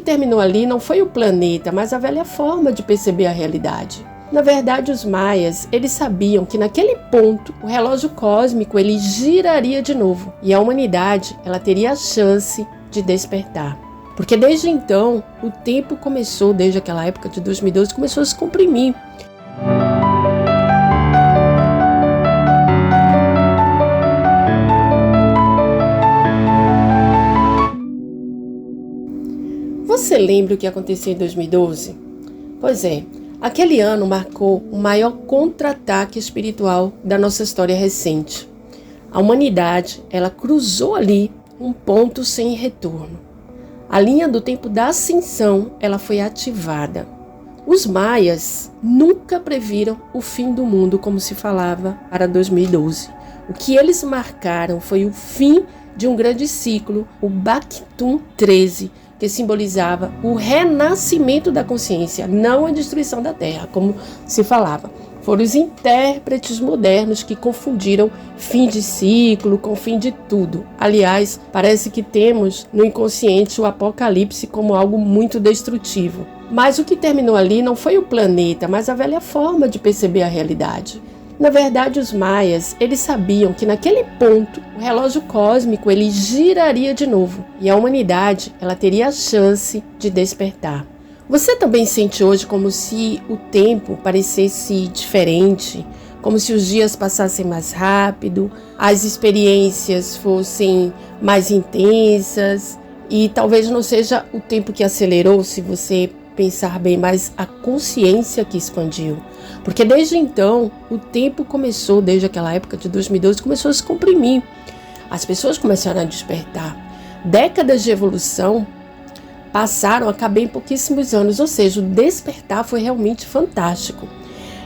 que terminou ali não foi o planeta, mas a velha forma de perceber a realidade. Na verdade, os maias, eles sabiam que naquele ponto o relógio cósmico ele giraria de novo e a humanidade ela teria a chance de despertar. Porque desde então, o tempo começou, desde aquela época de 2012, começou a se comprimir. Você lembra o que aconteceu em 2012? Pois é, aquele ano marcou o maior contra-ataque espiritual da nossa história recente. A humanidade, ela cruzou ali um ponto sem retorno. A linha do tempo da ascensão, ela foi ativada. Os maias nunca previram o fim do mundo, como se falava, para 2012. O que eles marcaram foi o fim de um grande ciclo, o Bactum 13, que simbolizava o renascimento da consciência, não a destruição da Terra, como se falava. Foram os intérpretes modernos que confundiram fim de ciclo com fim de tudo. Aliás, parece que temos no inconsciente o apocalipse como algo muito destrutivo. Mas o que terminou ali não foi o planeta, mas a velha forma de perceber a realidade. Na verdade, os maias, eles sabiam que naquele ponto o relógio cósmico ele giraria de novo e a humanidade ela teria a chance de despertar. Você também sente hoje como se o tempo parecesse diferente, como se os dias passassem mais rápido, as experiências fossem mais intensas e talvez não seja o tempo que acelerou, se você pensar bem, mas a consciência que expandiu. Porque desde então, o tempo começou, desde aquela época de 2012, começou a se comprimir. As pessoas começaram a despertar. Décadas de evolução passaram a caber em pouquíssimos anos, ou seja, o despertar foi realmente fantástico.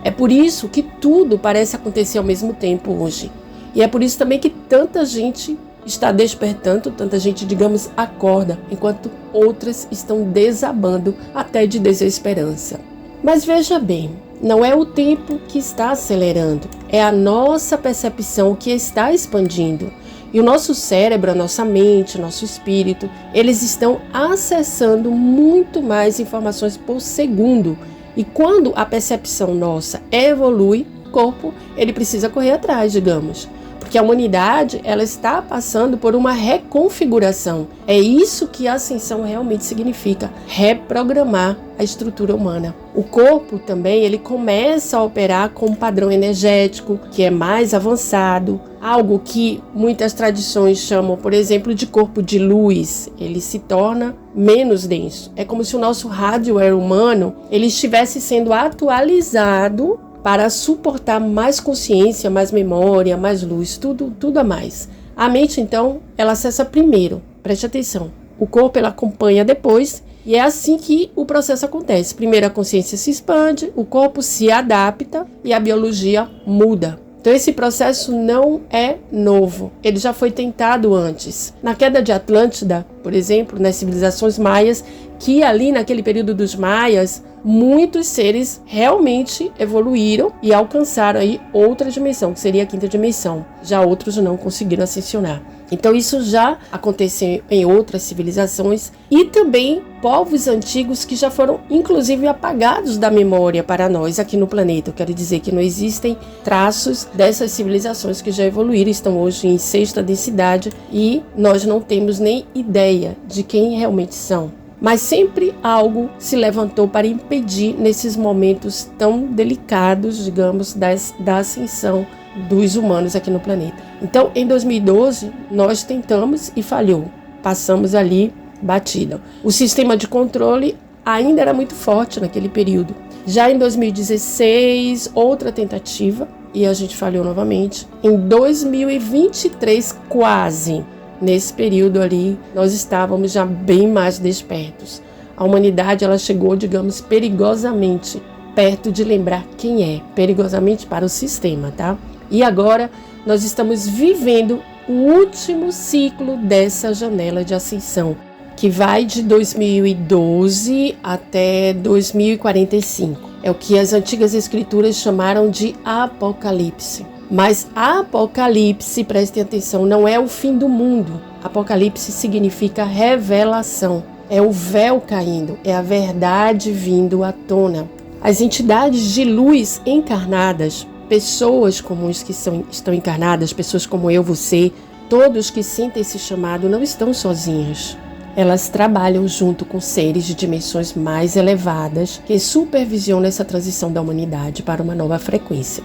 É por isso que tudo parece acontecer ao mesmo tempo hoje. E é por isso também que tanta gente está despertando, tanta gente, digamos, acorda, enquanto outras estão desabando até de desesperança. Mas veja bem, não é o tempo que está acelerando, é a nossa percepção que está expandindo. E o nosso cérebro, a nossa mente, o nosso espírito, eles estão acessando muito mais informações por segundo. E quando a percepção nossa evolui, o corpo ele precisa correr atrás, digamos. Porque a humanidade ela está passando por uma reconfiguração. É isso que a ascensão realmente significa, reprogramar a estrutura humana. O corpo também ele começa a operar com um padrão energético que é mais avançado, algo que muitas tradições chamam, por exemplo, de corpo de luz. Ele se torna menos denso. É como se o nosso hardware humano ele estivesse sendo atualizado para suportar mais consciência, mais memória, mais luz, tudo a mais. A mente, então, ela acessa primeiro, preste atenção. O corpo, ela acompanha depois, e é assim que o processo acontece. Primeiro a consciência se expande, o corpo se adapta e a biologia muda. Então esse processo não é novo, ele já foi tentado antes. Na queda de Atlântida, por exemplo, nas civilizações maias, que ali naquele período dos maias, muitos seres realmente evoluíram e alcançaram aí outra dimensão, que seria a quinta dimensão. Já outros não conseguiram ascensionar. Então isso já aconteceu em outras civilizações e também povos antigos que já foram inclusive apagados da memória para nós aqui no planeta. Eu quero dizer que não existem traços dessas civilizações que já evoluíram, estão hoje em sexta densidade e nós não temos nem ideia de quem realmente são. Mas sempre algo se levantou para impedir nesses momentos tão delicados, digamos, da ascensão dos humanos aqui no planeta. Então, em 2012, nós tentamos e falhou. Passamos ali batida. O sistema de controle ainda era muito forte naquele período. Já em 2016, outra tentativa, e a gente falhou novamente. Em 2023, quase. Nesse período ali, nós estávamos já bem mais despertos. A humanidade, ela chegou, digamos, perigosamente perto de lembrar quem é. Perigosamente para o sistema, tá? E agora, nós estamos vivendo o último ciclo dessa janela de ascensão, que vai de 2012 até 2045. É o que as antigas escrituras chamaram de Apocalipse. Mas Apocalipse, prestem atenção, não é o fim do mundo. Apocalipse significa revelação. É o véu caindo, é a verdade vindo à tona. As entidades de luz encarnadas, pessoas comuns que estão encarnadas, pessoas como eu, você, todos que sentem esse chamado não estão sozinhos. Elas trabalham junto com seres de dimensões mais elevadas que supervisionam essa transição da humanidade para uma nova frequência.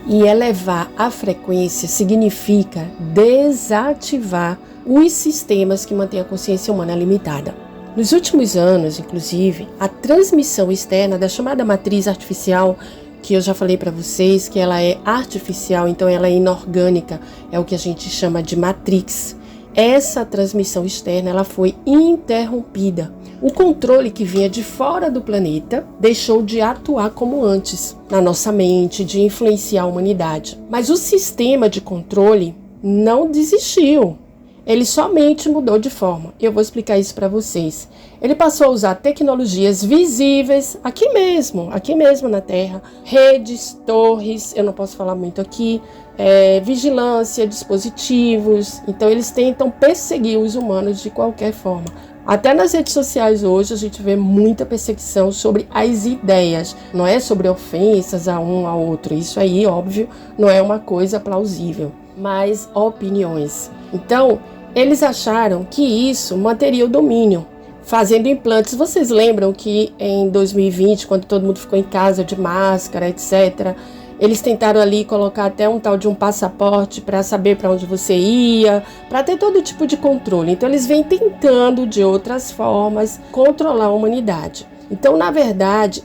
E elevar a frequência significa desativar os sistemas que mantêm a consciência humana limitada. Nos últimos anos, inclusive, a transmissão externa da chamada matriz artificial, que eu já falei para vocês que ela é artificial, então ela é inorgânica, é o que a gente chama de matrix. Essa transmissão externa ela foi interrompida. O controle que vinha de fora do planeta deixou de atuar como antes na nossa mente, de influenciar a humanidade. Mas o sistema de controle não desistiu. Ele somente mudou de forma. Eu vou explicar isso para vocês. Ele passou a usar tecnologias visíveis aqui mesmo na Terra, redes, torres, eu não posso falar muito aqui, vigilância, dispositivos. Então eles tentam perseguir os humanos de qualquer forma. Até nas redes sociais hoje a gente vê muita perseguição sobre as ideias, não é sobre ofensas a um ao outro. Isso aí, óbvio, não é uma coisa plausível, mas opiniões. Então, eles acharam que isso manteria o domínio, fazendo implantes. Vocês lembram que em 2020, quando todo mundo ficou em casa de máscara, etc., eles tentaram ali colocar até um tal de um passaporte para saber para onde você ia, para ter todo tipo de controle. Então, eles vêm tentando, de outras formas, controlar a humanidade. Então, na verdade,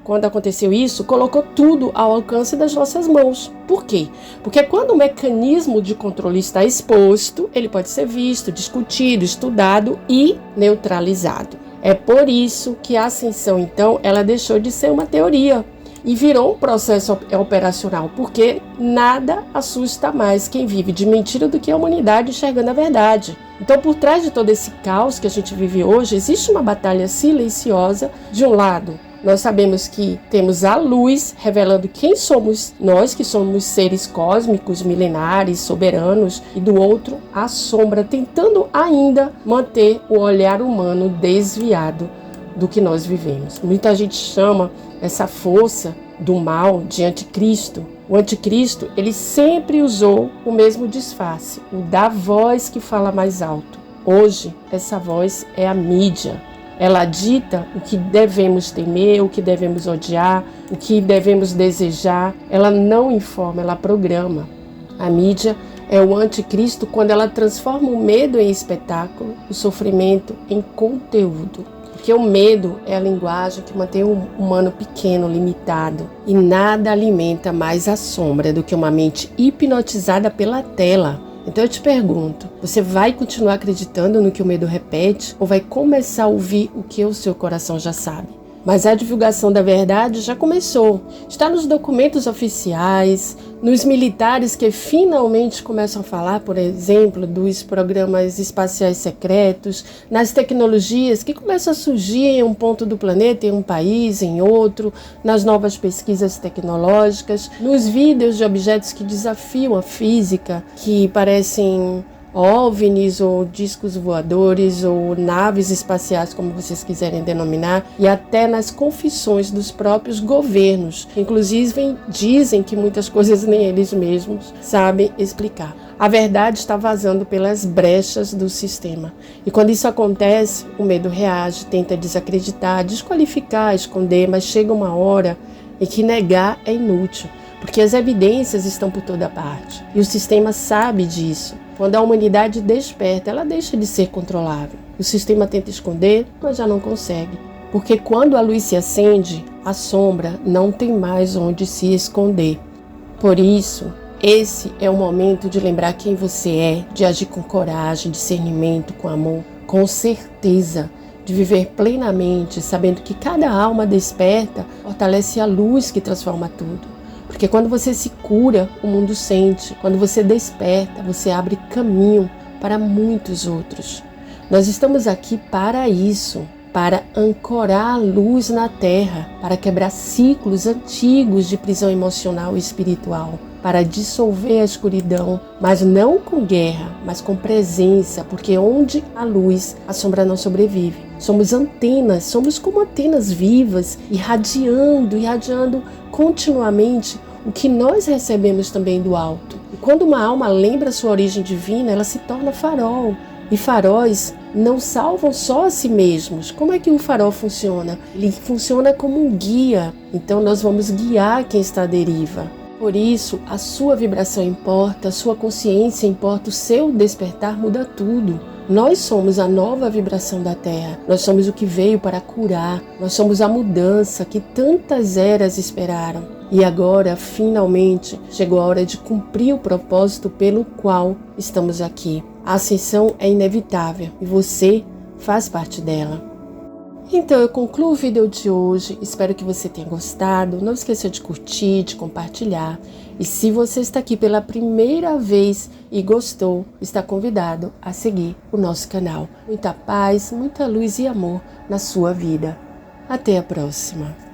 quando aconteceu isso, colocou tudo ao alcance das nossas mãos. Por quê? Porque quando o mecanismo de controle está exposto, ele pode ser visto, discutido, estudado e neutralizado. É por isso que a ascensão, então, ela deixou de ser uma teoria e virou um processo operacional, porque nada assusta mais quem vive de mentira do que a humanidade enxergando a verdade. Então, por trás de todo esse caos que a gente vive hoje, existe uma batalha silenciosa. De um lado, nós sabemos que temos a luz revelando quem somos nós, que somos seres cósmicos, milenares, soberanos, e do outro, a sombra tentando ainda manter o olhar humano desviado do que nós vivemos. Muita gente chama essa força do mal de anticristo. O anticristo, ele sempre usou o mesmo disfarce, o da voz que fala mais alto. Hoje, essa voz é a mídia. Ela dita o que devemos temer, o que devemos odiar, o que devemos desejar. Ela não informa, ela programa. A mídia é o anticristo quando ela transforma o medo em espetáculo, o sofrimento em conteúdo. Porque o medo é a linguagem que mantém o humano pequeno, limitado. E nada alimenta mais a sombra do que uma mente hipnotizada pela tela. Então eu te pergunto, você vai continuar acreditando no que o medo repete ou vai começar a ouvir o que o seu coração já sabe? Mas a divulgação da verdade já começou. Está nos documentos oficiais, nos militares que finalmente começam a falar, por exemplo, dos programas espaciais secretos, nas tecnologias que começam a surgir em um ponto do planeta, em um país, em outro, nas novas pesquisas tecnológicas, nos vídeos de objetos que desafiam a física, que parecem OVNIs ou discos voadores ou naves espaciais, como vocês quiserem denominar, e até nas confissões dos próprios governos, que inclusive dizem que muitas coisas nem eles mesmos sabem explicar. A verdade está vazando pelas brechas do sistema. E quando isso acontece, o medo reage, tenta desacreditar, desqualificar, esconder, mas chega uma hora em que negar é inútil, porque as evidências estão por toda parte. E o sistema sabe disso. Quando a humanidade desperta, ela deixa de ser controlável. O sistema tenta esconder, mas já não consegue. Porque quando a luz se acende, a sombra não tem mais onde se esconder. Por isso, esse é o momento de lembrar quem você é, de agir com coragem, discernimento, com amor, com certeza, de viver plenamente, sabendo que cada alma desperta fortalece a luz que transforma tudo. Porque quando você se cura, o mundo sente. Quando você desperta, você abre caminho para muitos outros. Nós estamos aqui para isso. para ancorar a luz na Terra, para quebrar ciclos antigos de prisão emocional e espiritual, para dissolver a escuridão, mas não com guerra, mas com presença, porque onde há luz, a sombra não sobrevive. Somos antenas, somos como antenas vivas, irradiando continuamente o que nós recebemos também do alto. E quando uma alma lembra sua origem divina, ela se torna farol. E faróis não salvam só a si mesmos. Como é que um farol funciona? Ele funciona como um guia. Então nós vamos guiar quem está à deriva. Por isso, a sua vibração importa, a sua consciência importa, o seu despertar muda tudo. Nós somos a nova vibração da Terra. Nós somos o que veio para curar. Nós somos a mudança que tantas eras esperaram. E agora, finalmente, chegou a hora de cumprir o propósito pelo qual estamos aqui. A ascensão é inevitável e você faz parte dela. Então eu concluo o vídeo de hoje, espero que você tenha gostado, não esqueça de curtir, de compartilhar. E se você está aqui pela primeira vez e gostou, está convidado a seguir o nosso canal. Muita paz, muita luz e amor na sua vida. Até a próxima!